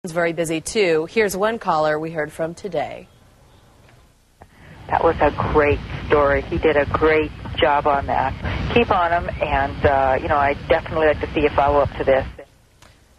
It's very busy, too. Here's one caller we heard from today. That was a great story. He did a great job on that. Keep on him, and, I'd definitely like to see a follow-up to this.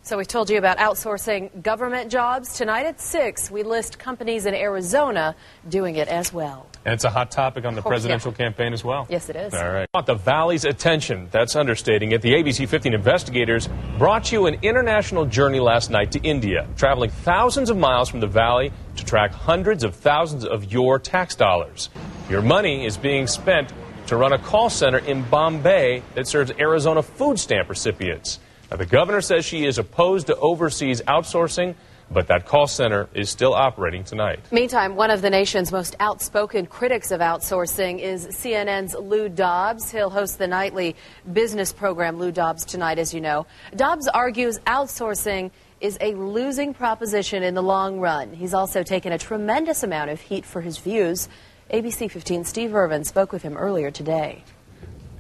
So we told you about outsourcing government jobs. Tonight at 6, we list companies in Arizona doing it as well. And it's a hot topic on the presidential campaign as well. Yes, it is. All right. Want the Valley's attention. That's understating it. The ABC 15 investigators brought you an international journey last night to India, traveling thousands of miles from the Valley to track hundreds of thousands of your tax dollars. Your money is being spent to run a call center in Bombay that serves Arizona food stamp recipients. Now, the governor says she is opposed to overseas outsourcing, but that call center is still operating tonight. Meantime, one of the nation's most outspoken critics of outsourcing is CNN's Lou Dobbs. He'll host the nightly business program Lou Dobbs tonight, as you know. Dobbs argues outsourcing is a losing proposition in the long run. He's also taken a tremendous amount of heat for his views. ABC 15's Steve Irvin spoke with him earlier today.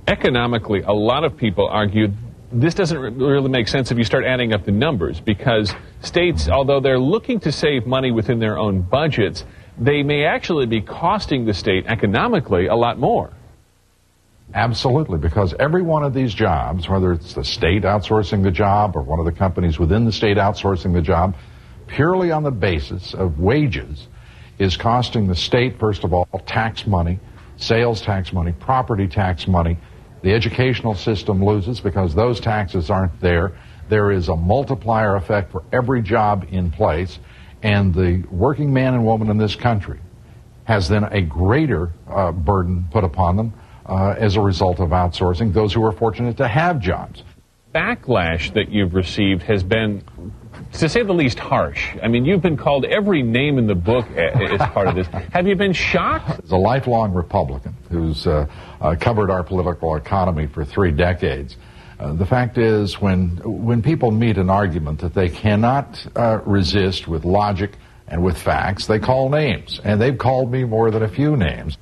Economically, a lot of people argue this doesn't really make sense if you start adding up the numbers, because states, although they're looking to save money within their own budgets, they may actually be costing the state economically a lot more. Absolutely, because every one of these jobs, whether it's the state outsourcing the job or one of the companies within the state outsourcing the job, purely on the basis of wages, is costing the state, first of all, tax money, sales tax money, property tax money. The educational system loses because those taxes aren't there. There is a multiplier effect for every job in place, and the working man and woman in this country has then a greater burden put upon them as a result of outsourcing, those who are fortunate to have jobs. Backlash that you've received has been, to say the least, harsh. I mean, you've been called every name in the book as part of this. Have you been shocked? As a lifelong Republican who's covered our political economy for 3 decades, the fact is when people meet an argument that they cannot resist with logic and with facts, they call names. And they've called me more than a few names.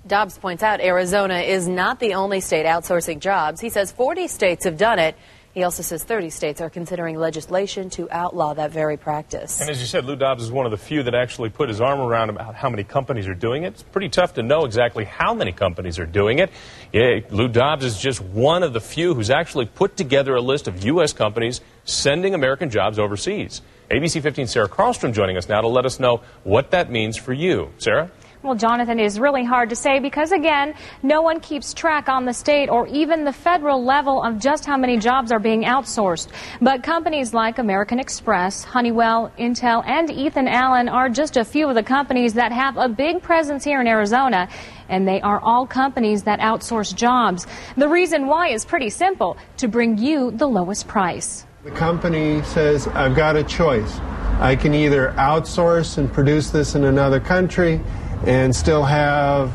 Dobbs points out Arizona is not the only state outsourcing jobs. He says 40 states have done it. He also says 30 states are considering legislation to outlaw that very practice. And as you said, Lou Dobbs is one of the few that actually put his arm around about how many companies are doing it. It's pretty tough to know exactly how many companies are doing it. Yeah, Lou Dobbs is just one of the few who's actually put together a list of U.S. companies sending American jobs overseas. ABC 15's Sarah Carlstrom joining us now to let us know what that means for you. Sarah? Well, Jonathan, it is really hard to say because, again, no one keeps track on the state or even the federal level of just how many jobs are being outsourced. But companies like American Express, Honeywell, Intel, and Ethan Allen are just a few of the companies that have a big presence here in Arizona, and they are all companies that outsource jobs. The reason why is pretty simple: to bring you the lowest price. The company says, I've got a choice. I can either outsource and produce this in another country and still have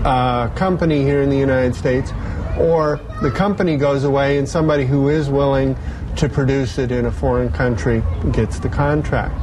a company here in the United States, or the company goes away and somebody who is willing to produce it in a foreign country gets the contract.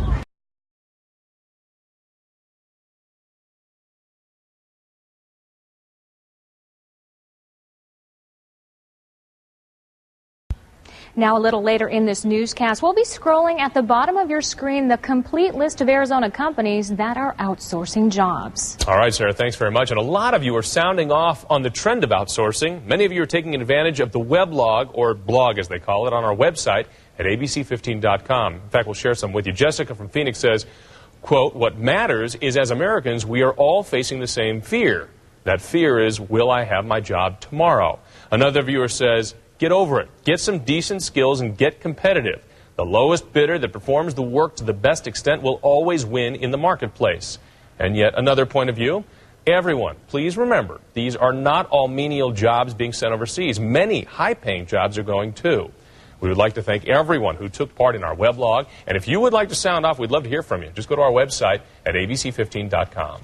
Now, a little later in this newscast, we'll be scrolling at the bottom of your screen the complete list of Arizona companies that are outsourcing jobs. All right, Sarah, thanks very much. And a lot of you are sounding off on the trend of outsourcing. Many of you are taking advantage of the weblog, or blog as they call it, on our website at abc15.com. In fact, we'll share some with you. Jessica from Phoenix says, quote, "What matters is as Americans, we are all facing the same fear. That fear is, will I have my job tomorrow?" Another viewer says, "Get over it. Get some decent skills and get competitive. The lowest bidder that performs the work to the best extent will always win in the marketplace." And yet another point of view, everyone, please remember, these are not all menial jobs being sent overseas. Many high-paying jobs are going too. We would like to thank everyone who took part in our weblog. And if you would like to sound off, we'd love to hear from you. Just go to our website at abc15.com.